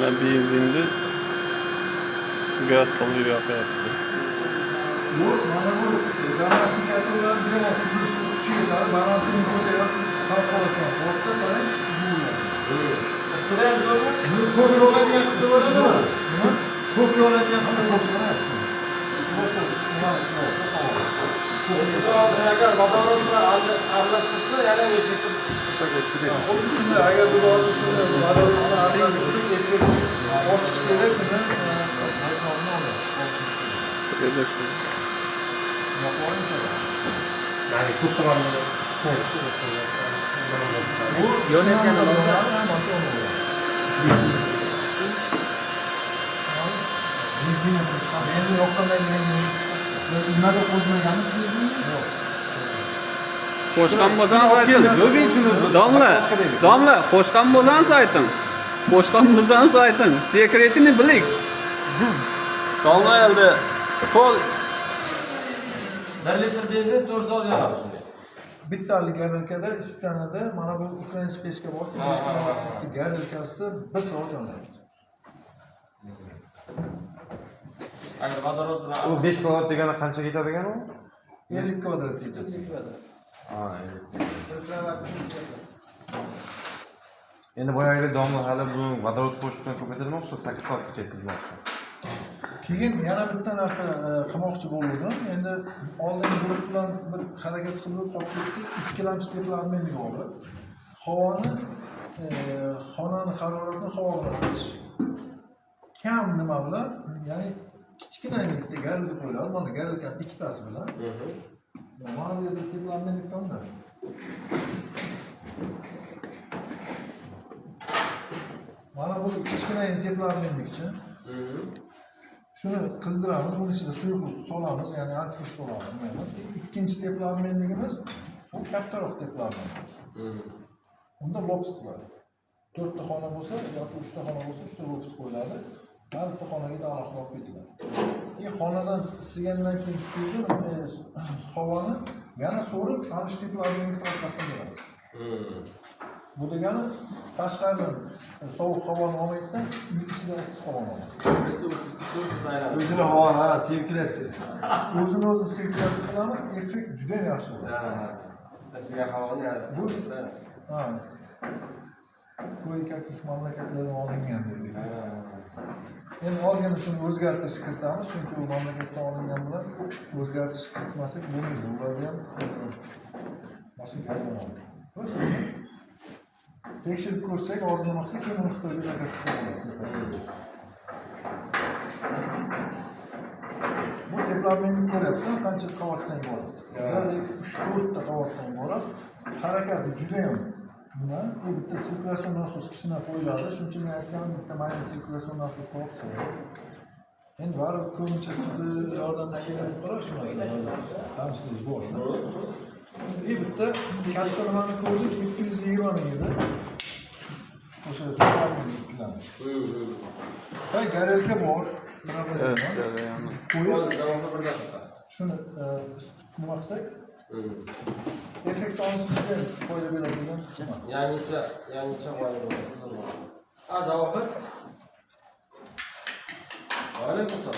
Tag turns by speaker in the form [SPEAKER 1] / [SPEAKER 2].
[SPEAKER 1] Mana benzinni gaz qilib yoqyapti.
[SPEAKER 2] Bu mana bu garajning kattalar bilan tuzilishni kuchi yetadi. Balandlikni ko'tarib xavf olayotgan bo'lsa, qarang, ko'p yoradigan qilsa bo'ladimi? Ko'p yoradigan qilsa bo'ladimi?
[SPEAKER 3] Agar vodorod bilan aralashtirsa, yana effektiv.
[SPEAKER 2] Xuddi shunday, agar bu vodorod bilan aralashtirsak, effektiv oshish kerak, shuni
[SPEAKER 3] Yani ko'p tomonlama
[SPEAKER 2] bu yonayotgan odamlar benzin yoqqandan keyin nimaga qo'shmaganmiz benzinni? Yo'q.
[SPEAKER 1] Qo'shgan bo'lsangiz ayting. Domla, qo'shgan bo'lsangiz ayting. Qo'shgan bo'lsangiz ayting. Sekretini biling. Domla endi qo'l
[SPEAKER 3] 1 litr benzin 4 soat yonadi shunday.
[SPEAKER 2] Bittalik garelkada iskanada mana bu ukrainskiy pechka bor. 5 kW garelkasida 1 soat yonadi.
[SPEAKER 3] Agar vodorod bilan
[SPEAKER 4] U 5 kvadrat degani qancha ketadi ekan u?
[SPEAKER 2] 50 kvadrat ketadi.
[SPEAKER 4] Ha, endi boyagi domla hali bu vodorod qo'shib ko'paytirilmoqchi, 8 soatgacha yetkazmoqchi.
[SPEAKER 2] Keyin yana bitta narsa qilmoqchi bo'ldim. Endi oldingi guruh bilan bir harakat qilib topdik, ikkilamchi teplarmeniga olib, xonani haroratini havo bilan isish. Kam nima bilan, ya'ni kichkina bitta garelka qo'yiladi. Mana garelkaning ikkitasi bilan. Mana bu yerda teplarmenik tomda. Mana bu kichkina teplarmenik uchun. Shuni qizdiramiz, bunun ichida suyuq solamiz, ya'ni antifriz solamiz. Ikkinchi teplarmenligimiz bu kattaroq teplarmenlik. Unda lops bo'ladi. 4 ta xona bo'lsa yoki 3 ta xona bo'lsa 3 ta lops qo'yiladi. Har bitta xonaga alohida olib ketiladi. Xonadan isigandan keyin havoni yana so'rib, ana shu teplarmenlik orqasidan beramiz. Bu degani tashqaridan sovuq havoni olmaydida, uy ichida issiq havoni oladi.
[SPEAKER 4] O'zini havoni sirkulyatsiya.
[SPEAKER 2] O'zini sirkulyatsiya qilamiz, effekt juda yaxshi bo'ladi.
[SPEAKER 3] Sizga havoni
[SPEAKER 2] Bu ko'p mamlakatlardan olingan deydi. Endi ozgina shuni o'zgartirish kiritamiz, chunki u mamlakatdan olingan bilan o'zgartirish kiritmasak bo'lmaydi. Ularda ham boshqa bo'ladi. Tekshirib ko'rsak, ozgina maqsad keyin uni Xitoyga zakaz qilsa bo'ladi. Bu teplarmenlik ko'ryapsan, qancha qavatdan iborat. Ular 3-4 ta qavatdan iborat. Harakati juda ham nima? Bitta sirkulyatsion nasos kichkina qo'yiladi. Shuning uchun aytganim, bitta mayda sirkulyatsion nasos qo'yibsiz. Endi baribir ko'pincha sizni yordamga kelib qolar shu narsalar. Tanishlik bor. Bitta katta nimani ko'rdik, 220 ming edi. O'sha teplarmenlik bilan. Hay garajga bor. Shuni nima qilsak? Effekt olishga foyda beradigan xizmat.
[SPEAKER 3] Yangicha g'oya bo'ladi. Javob. Alaykum assalom.